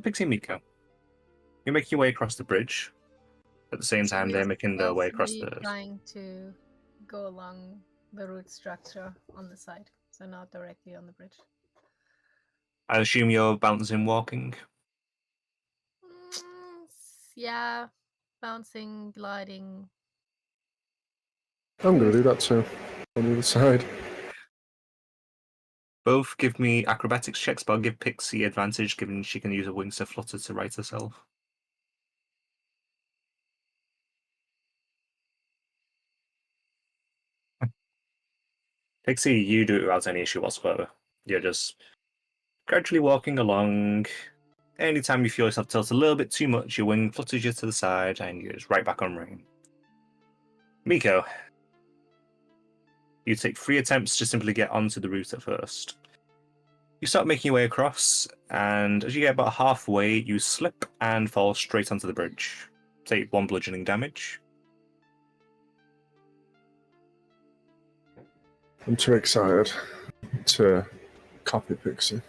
Pixie and Miko, you're making your way across the bridge. At the same time, they're making their way across the... trying to go along the root structure on the side, so not directly on the bridge. I assume you're bouncing, walking? Yeah, bouncing, gliding. I'm going to do that too, on the other side. Both give me acrobatics checks, but I'll give Pixie advantage, given she can use her wings to flutter to right herself. Pixie, you do it without any issue whatsoever. You're just gradually walking along. Anytime you feel yourself tilt a little bit too much, your wing flutters you to the side, and you're just right back on rein. Miko, you take 3 attempts to simply get onto the route at first. You start making your way across, and as you get about halfway, you slip and fall straight onto the bridge. Take 1 bludgeoning damage. I'm too excited to copy Pixie.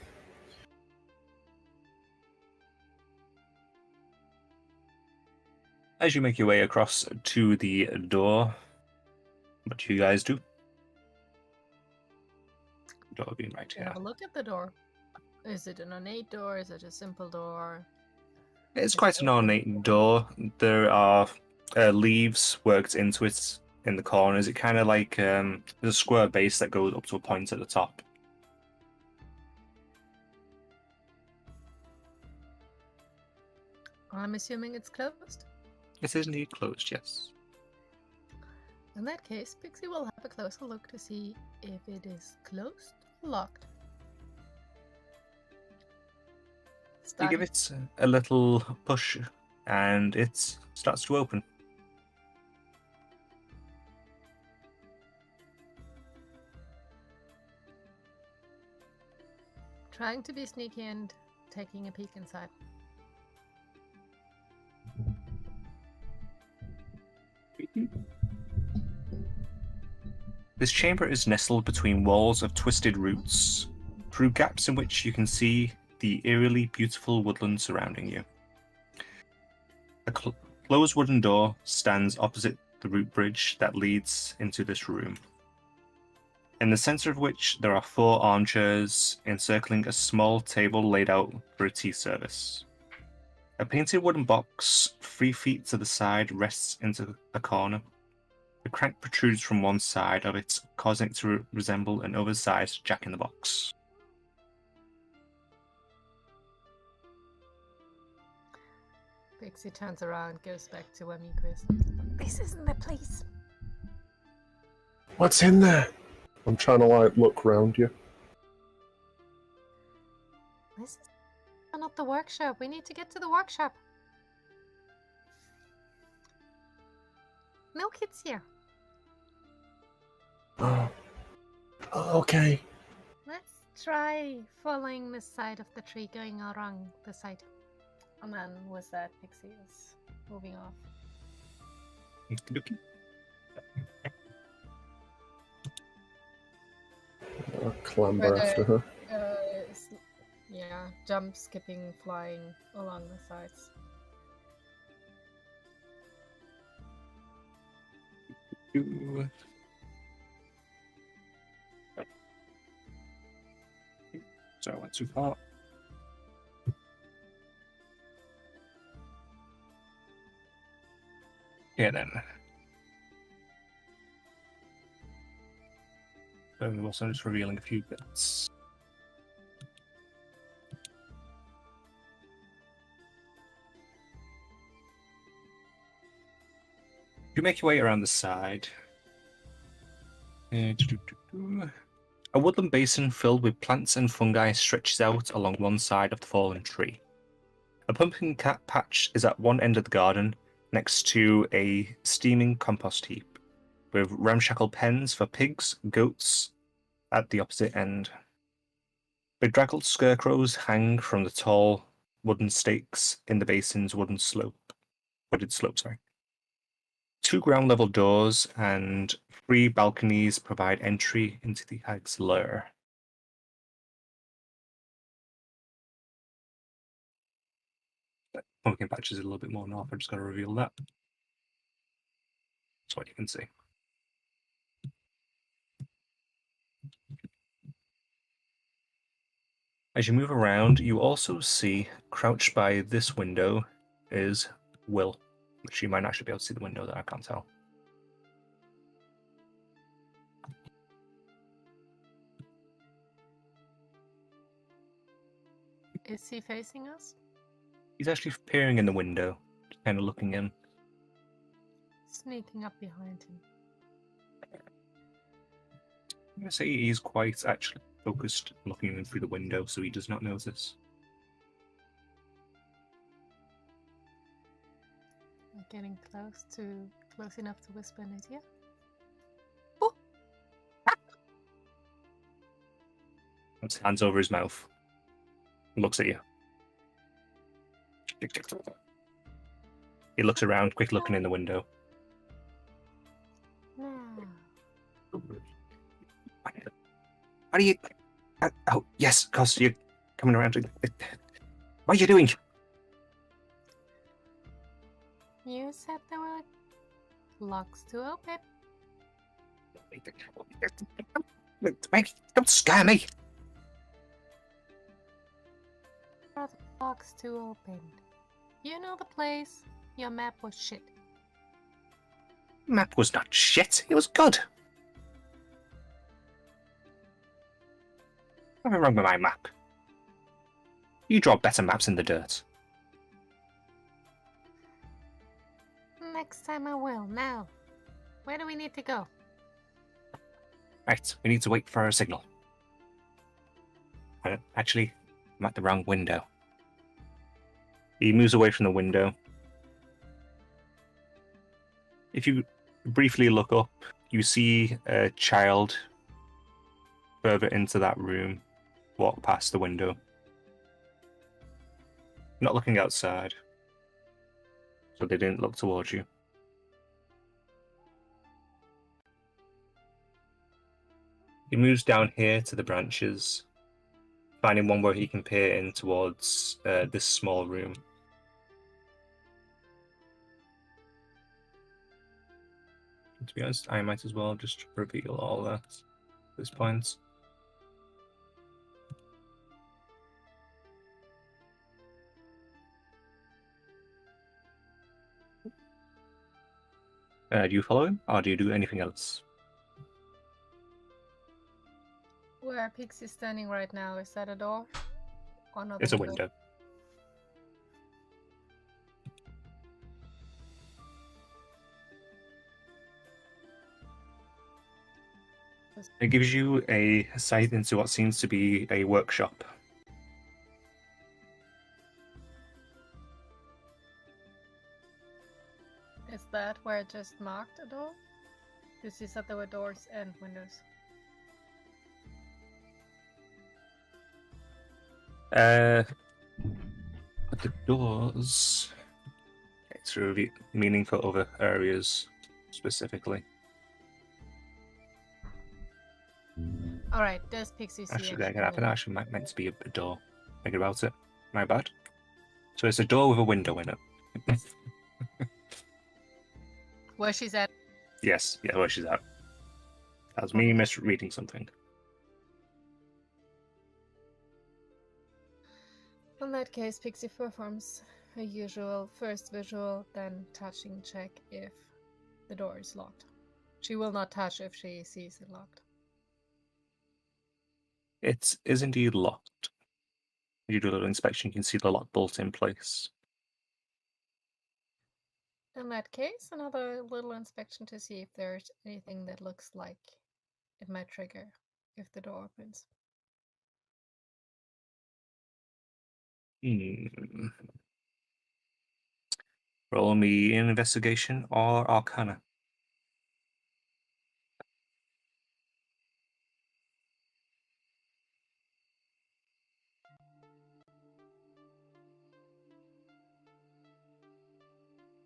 As you make your way across to the door, what do you guys do? Door being right here. Have a look at the door. Is it an ornate door? Is it a simple door? It's quite an ornate door. There are leaves worked into it in the corners. It kind of like there's a square base that goes up to a point at the top. I'm assuming it's closed. It is indeed closed, yes. In that case, Pixie will have a closer look to see if it is closed or locked. You give it a little push, and it starts to open. Trying to be sneaky and taking a peek inside. This chamber is nestled between walls of twisted roots, through gaps in which you can see the eerily beautiful woodland surrounding you. A closed wooden door stands opposite the root bridge that leads into this room, in the center of which there are 4 armchairs encircling a small table laid out for a tea service. A painted wooden box 3 feet to the side rests into a corner. The crank protrudes from one side of it, causing it to resemble an oversized jack-in-the-box. Pixie turns around, goes back to where Miko is. This isn't the place. What's in there? I'm trying to like look around you. This is not the workshop. We need to get to the workshop. No kids here. Oh, okay. Let's try following the side of the tree, going around the side. And then with that, Pixie is moving off. I'll clamber after her. Yeah, jump, skipping, flying along the sides. So I went too far. Yeah, then. So we're also just revealing a few bits. You make your way around the side. A woodland basin filled with plants and fungi stretches out along one side of the fallen tree. A pumpkin patch is at one end of the garden, next to a steaming compost heap, with ramshackle pens for pigs, goats at the opposite end. Bedraggled scarecrows hang from the tall wooden stakes in the basin's wooded slope. 2 ground-level doors and 3 balconies provide entry into the hag's lair. pumpkin patch is a little bit more north. I just got to reveal that. That's what you can see. As you move around, you also see, crouched by this window, is Will. Which you might actually be able to see the window there, I can't tell. Is he facing us? He's actually peering in the window, kind of looking in. Sneaking up behind him. I'm going to say he's quite actually focused, looking in through the window, so he does not notice. I'm getting close enough to whisper in his ear. Puts hands over his mouth. Looks at you. He looks around, quick looking in the window. No. What are you... oh, yes, of course, you're coming around. What are you doing? You said there were locks to open. Don't scare me! There are locks to open. You know the place. Your map was shit. Map was not shit, it was good. Nothing wrong with my map. You draw better maps in the dirt. Next time I will. Now, where do we need to go? Right, we need to wait for a signal. Actually, I'm at the wrong window. He moves away from the window. If you briefly look up, you see a child further into that room walk past the window. Not looking outside, so they didn't look towards you. He moves down here to the branches, finding one where he can peer in towards this small room. To be honest, I might as well just reveal all that at this point. Do you follow him, or do you do anything else? Where Pixie's standing right now, is that a door? Or another It's a window. It gives you a sight into what seems to be a workshop. Is that where it just marked a door? Because you said there were doors and windows. But the doors... It's really meaning for other areas, specifically. Alright, does Pixie see Actually, that anything? actually meant to be a door. Think about it. My bad. So it's a door with a window in it. Where she's at? Yes, yeah, where she's at. That was me misreading something. In that case, Pixie performs her usual first visual, then touching check if the door is locked. She will not touch if she sees it locked. It is indeed locked. You do a little inspection, you can see the lock bolt in place. In that case, another little inspection to see if there's anything that looks like it might trigger if the door opens. Roll me an investigation or arcana.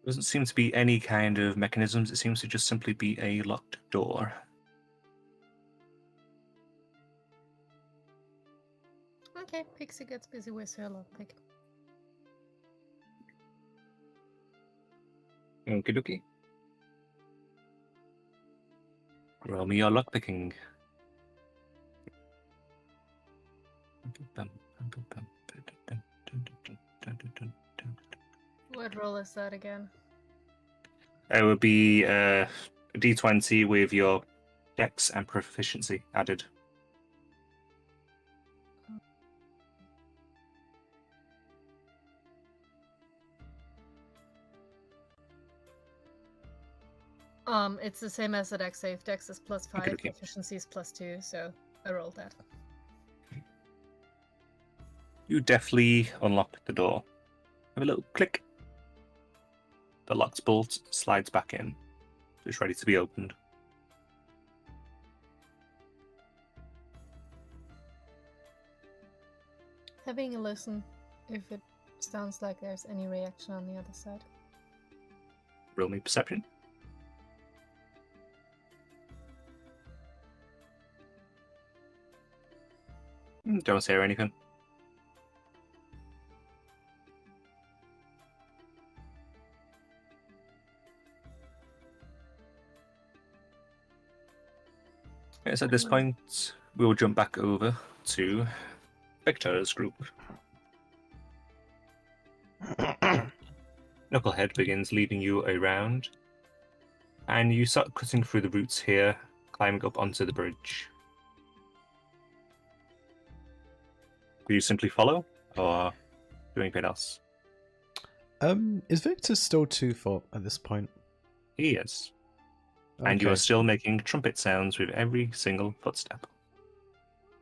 Doesn't seem to be any kind of mechanisms, it seems to just simply be a locked door. Okay, Pixie gets busy with her lockpick. Okie dokie. Roll me your lockpicking. What roll is that again? It would be a d20 with your dex and proficiency added. It's the same as the dex save. Dex is +5, Okay. proficiency is +2, so I rolled that. You deftly unlock the door. Have a little click. The locked bolt slides back in. It's ready to be opened. Having a listen if it sounds like there's any reaction on the other side. Roll me perception. Don't hear anything. Yes, at this point, we will jump back over to Victor's group. Knucklehead begins leading you around, and you start cutting through the roots here, climbing up onto the bridge. Do you simply follow, or do anything else? Is Victor still 2 foot at this point? He is. And you are still making trumpet sounds with every single footstep.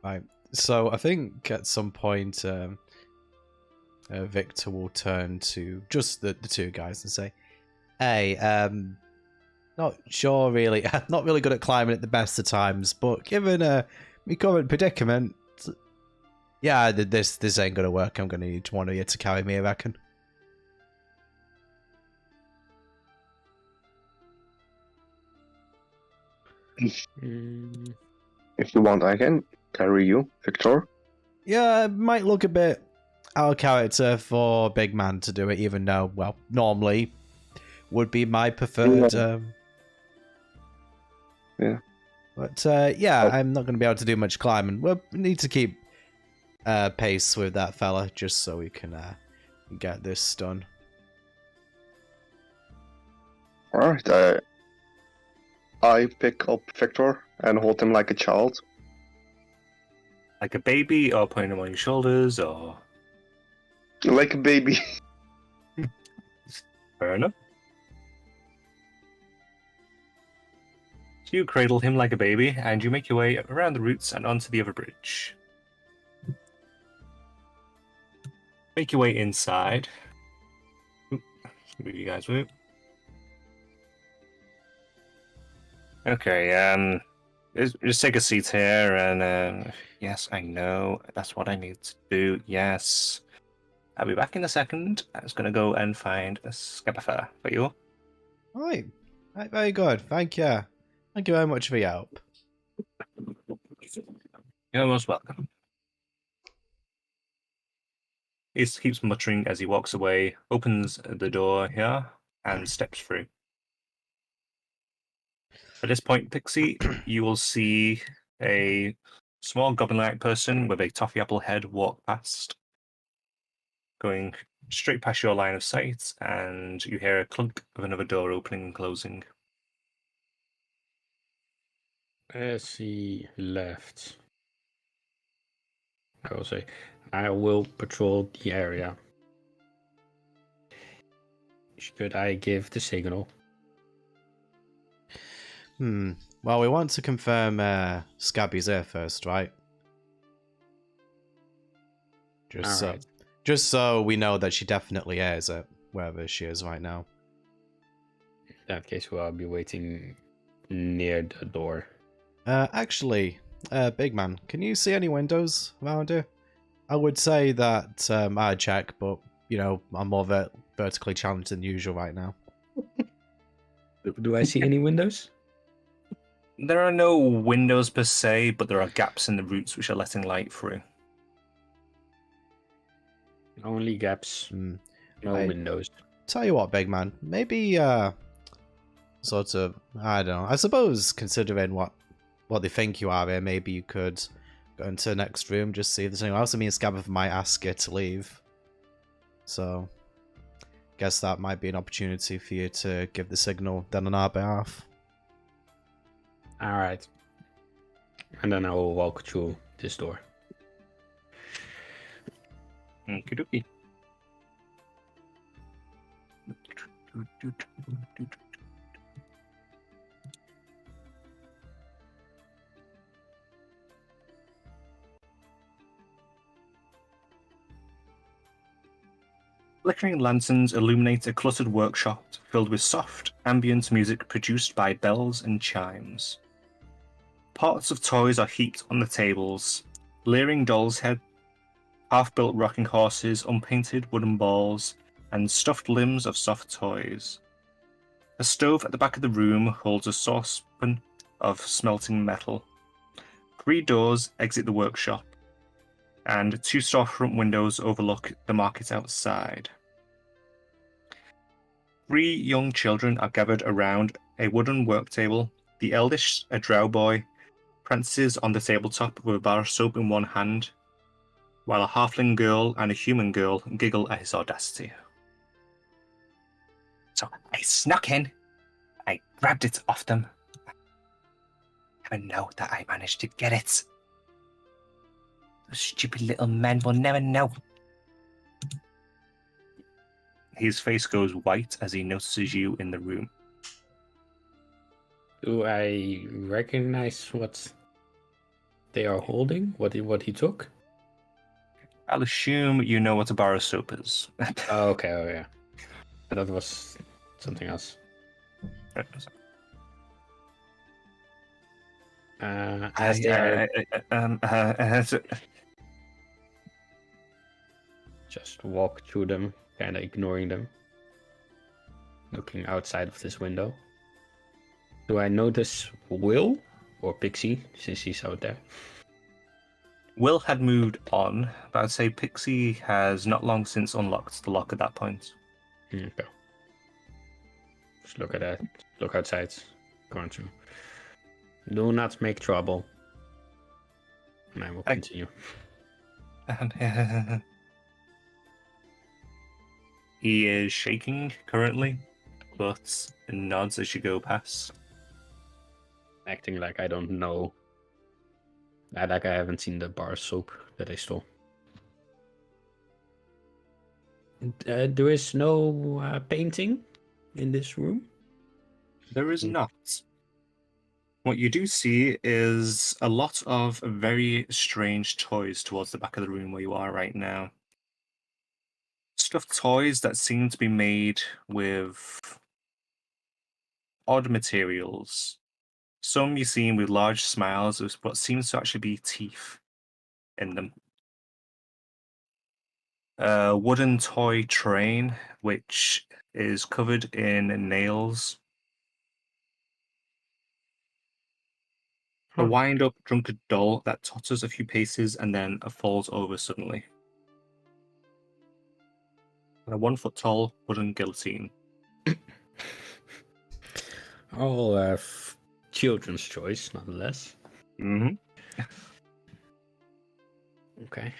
Right. So I think at some point, Victor will turn to just the 2 guys and say, "Hey, not sure really. I'm not really good at climbing at the best of times, but given my current predicament, yeah, this ain't gonna work. I'm gonna need one of you to carry me, I reckon." If you want, I can carry you, Victor. Yeah, it might look a bit out of character for a big man to do it, even though, well, normally would be my preferred. Yeah. But yeah, I'm not going to be able to do much climbing. We need to keep pace with that fella just so we can get this done. Alright, I pick up Victor and hold him like a child. Like a baby, or putting him on your shoulders, or... Like a baby. Fair enough. So you cradle him like a baby, and you make your way around the roots and onto the other bridge. Make your way inside. Oop, move you guys with. Okay, just take a seat here, and yes, I know, that's what I need to do, yes. I'll be back in a second. I was going to go and find a Scapper for you. Right, very good. Thank you. Thank you very much for your help. You're most welcome. He keeps muttering as he walks away, opens the door here, and steps through. At this point, Pixie, you will see a small goblin-like person with a toffee apple head walk past, going straight past your line of sight, and you hear a clunk of another door opening and closing. As he left, I will say, I will patrol the area. Should I give the signal? Well, we want to confirm Scabby's here first, right? Just so we know that she definitely is at wherever she is right now. In that case, I'll be waiting near the door. Actually, big man, can you see any windows around here? I would say that I'd check, but, you know, I'm more vertically challenged than usual right now. Do I see any windows? There are no windows per se, but there are gaps in the roots which are letting light through. Only gaps, no windows. tell you what, big man. Maybe, sort of, I don't know. I suppose, considering what they think you are here, maybe you could go into the next room, just see if there's anyone else. I mean, Scabbeth might ask you to leave. So, guess that might be an opportunity for you to give the signal then on our behalf. Alright. And then I will walk through this door. Okie dokie. Flickering lanterns illuminate a cluttered workshop filled with soft, ambient music produced by bells and chimes. Parts of toys are heaped on the tables, leering dolls' heads, half-built rocking horses, unpainted wooden balls, and stuffed limbs of soft toys. A stove at the back of the room holds a saucepan of smelting metal. 3 doors exit the workshop, and 2 storefront windows overlook the market outside. 3 young children are gathered around a wooden work table. The eldest, a drow boy, prances on the tabletop with a bar of soap in one hand, while a halfling girl and a human girl giggle at his audacity. So I snuck in, I grabbed it off them. Never know that I managed to get it. Those stupid little men will never know. His face goes white as he notices you in the room. Do I recognize what they are holding? What he took? I'll assume you know what a bar of soap is. Oh, okay, oh yeah. That was something else. As they are just walk through them, kind of ignoring them, looking outside of this window. Do I notice Will or Pixie since he's out there? Will had moved on, but I'd say Pixie has not long since unlocked the lock at that point. Okay. Just look at that. Look outside. Going through. Do not make trouble. And I will continue. He is shaking currently, but nods as you go past. Acting like I don't know. Like I haven't seen the bar of soap that I stole. There is no painting in this room? There is not. What you do see is a lot of very strange toys towards the back of the room where you are right now. Stuffed toys that seem to be made with odd materials. Some you see with large smiles with what seems to actually be teeth in them. A wooden toy train which is covered in nails. A wind-up drunkard doll that totters a few paces and then falls over suddenly. And a 1-foot-tall wooden guillotine. All children's choice, nonetheless. Mm-hmm. Okay.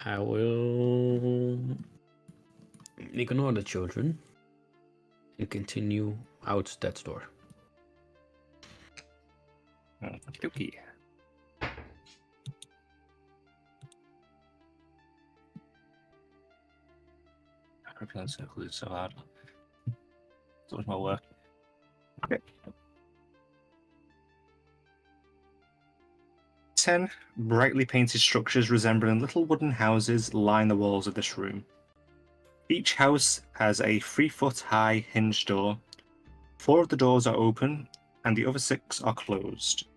I will ignore the children and continue out that door. Okay. Repealing circle is so hard. So much more work. Okay. 10 brightly painted structures resembling little wooden houses line the walls of this room. Each house has a 3-foot-high hinged door. 4 of the doors are open, and the other 6 are closed.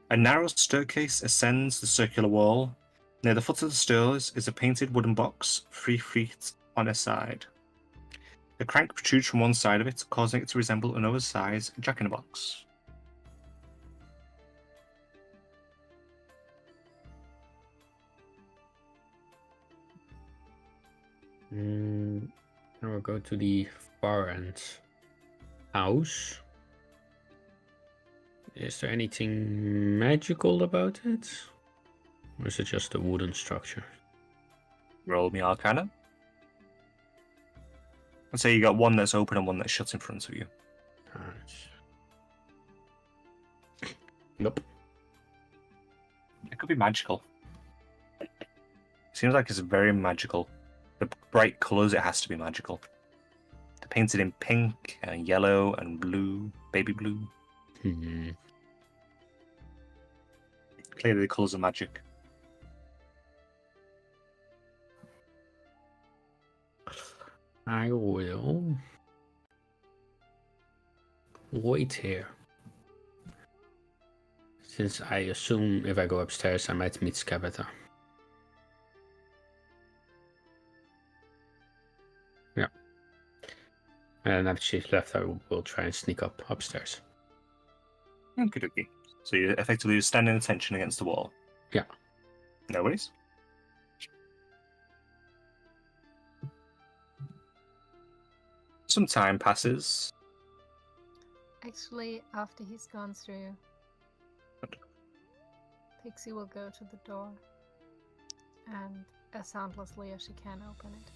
A narrow staircase ascends the circular wall. Near the foot of the stairs is a painted wooden box, 3 feet on a side. The crank protrudes from one side of it, causing it to resemble an oversized jack-in-the-box. Now we'll go to the far end house. Is there anything magical about it? Or is it just a wooden structure? Roll me Arcana. Let's say you got one that's open and one that's shut in front of you. Alright. Nope. It could be magical. Seems like it's very magical. The bright colours, it has to be magical. They're painted in pink and yellow and blue, baby blue. Clearly the colours are magic. I will wait here. Since I assume if I go upstairs I might meet Skabata. Yeah. And after she's left I will try and sneak up upstairs. Okay, okay. So you're effectively standing attention against the wall. Yeah. No worries. Some time passes. Actually, after he's gone through, Pixie will go to the door and, as soundlessly as she can, open it.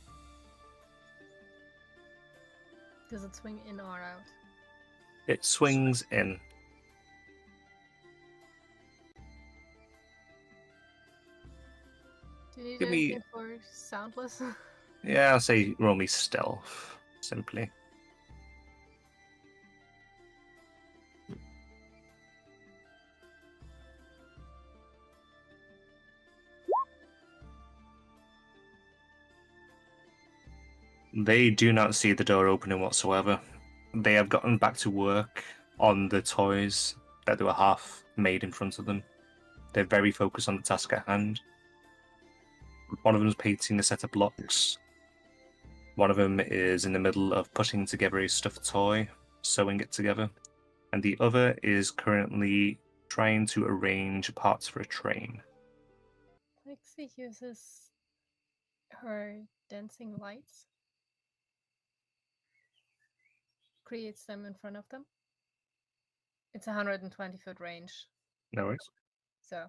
Does it swing in or out? It swings in. Do you need Give me- anything for soundless? Yeah, I'll say roll me stealth, simply. They do not see the door opening whatsoever. They have gotten back to work on the toys that they were half made in front of them. They're very focused on the task at hand. One of them is painting a set of blocks. One of them is in the middle of putting together a stuffed toy, sewing it together. And the other is currently trying to arrange parts for a train. Pixie uses her dancing lights, creates them in front of them. It's 120-foot range, No worries. so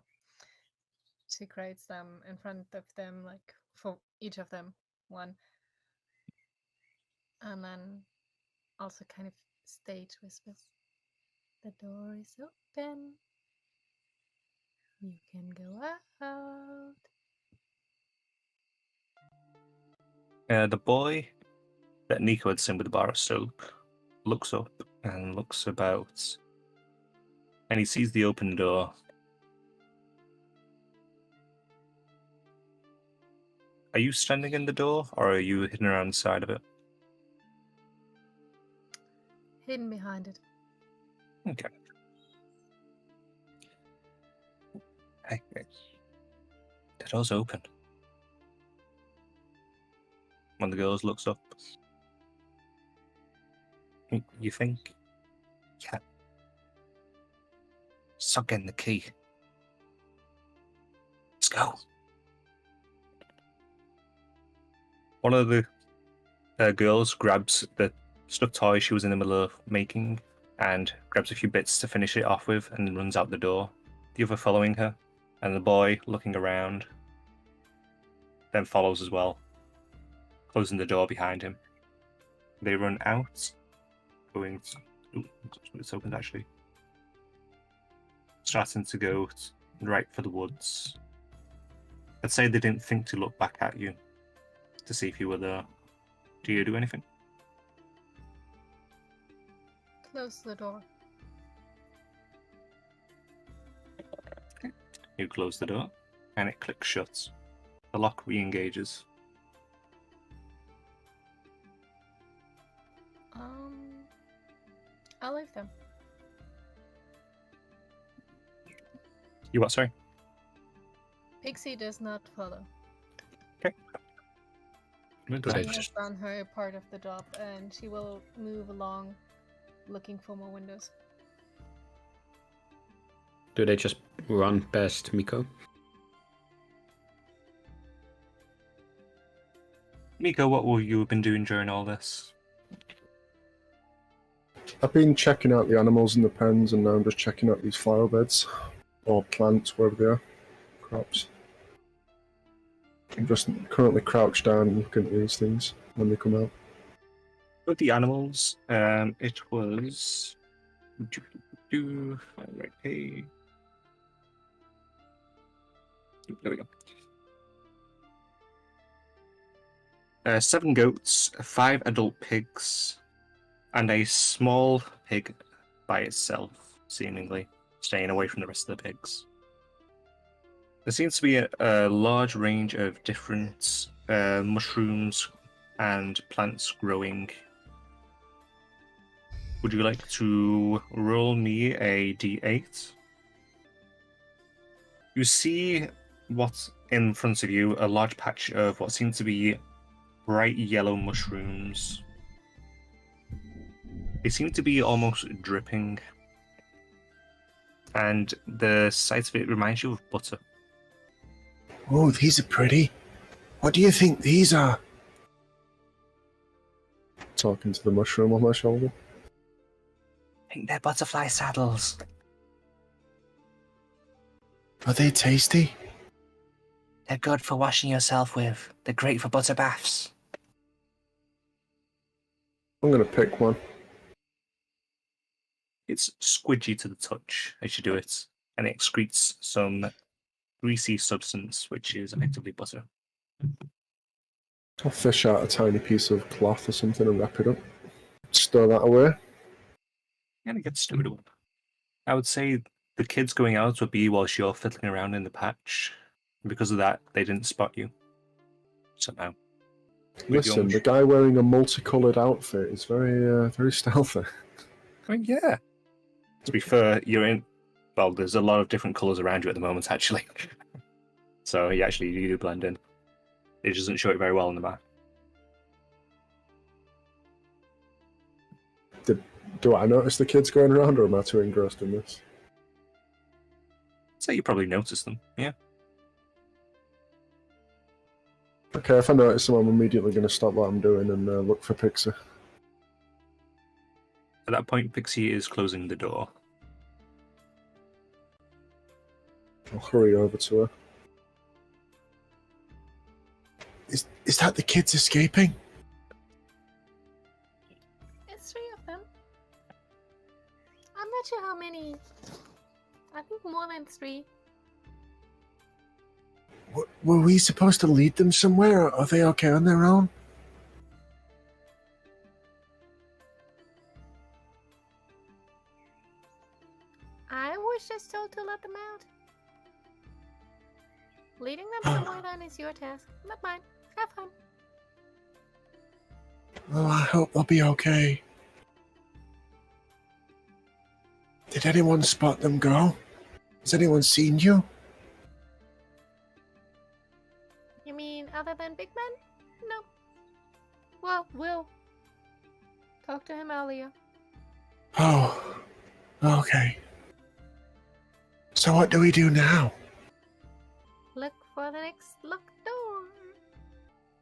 she creates them in front of them, like for each of them, one. And then also kind of stage whispers. The door is open. You can go out. The boy that Nico had seen with the bar of soap looks up and looks about. And he sees the open door. Are you standing in the door, or are you hidden around the side of it? Hidden behind it. Okay. Hey, the door's open. One of the girls looks up. You think? Yeah. Stop getting the key. Let's go. One of the girls grabs the stuffed toy she was in the middle of making and grabs a few bits to finish it off with and then runs out the door. The other following her, and the boy looking around then follows as well, closing the door behind him. They run out, going to... Ooh, it's opened actually. Starting to go right for the woods. I'd say they didn't think to look back at you to see if you were there. Do you do anything? Close the door. You close the door, and it clicks shut. The lock re-engages. I'll leave them. You what, sorry? Pixie does not follow. Okay. Do She they has just done her part of the job, and she will move along, looking for more windows. run past Miko? Miko, what have you been doing during all this? I've been checking out the animals in the pens, and now I'm just checking out these flower beds. Or plants, wherever they are. Crops. I'm just currently crouched down and looking at these things when they come out. With the animals, it was... Right, hey. There we go. 7 goats, 5 adult pigs, and a small pig by itself, seemingly, staying away from the rest of the pigs. There seems to be a large range of different mushrooms and plants growing. Would you like to roll me a d8? You see what's in front of you, a large patch of what seems to be bright yellow mushrooms. They seem to be almost dripping, and the sight of it reminds you of butter. Oh, these are pretty. What do you think these are? Talking to the mushroom on my shoulder. I think they're butterfly saddles. Are they tasty? They're good for washing yourself with. They're great for butter baths. I'm gonna pick one. It's squidgy to the touch as you do it, and it excretes some greasy substance, which is effectively butter. I'll fish out a tiny piece of cloth or something and wrap it up. Stow that away. And it gets stowed up. I would say the kids going out would be whilst you're fiddling around in the patch. Because of that, they didn't spot you. Somehow. Listen, the guy wearing a multicolored outfit is very stealthy. I mean, yeah. To be fair, you're in... Well, there's a lot of different colours around you at the moment, actually. So, you do blend in. It doesn't show it very well on the map. Do I notice the kids going around, or am I too engrossed in this? So you probably noticed them, yeah. Okay, if I notice them, I'm immediately going to stop what I'm doing and look for Pixie. At that point, Pixie is closing the door. I'll hurry over to her. Is that the kids escaping? It's 3 of them. I'm not sure how many. I think more than 3. Were we supposed to lead them somewhere, or are they okay on their own? I was just told to let them out. Leading them somewhere then is your task, not mine. Have fun. Well, I hope they'll be okay. Did anyone spot them go? Has anyone seen you? You mean other than Big Ben? No. Well, Will. Talked to him earlier. Oh, okay. So what do we do now? Look for the next locked door.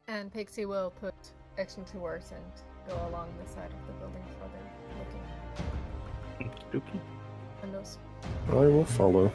And Pixie will put action to words and go along the side of the building further, looking Okey-dokey. windows. I will follow.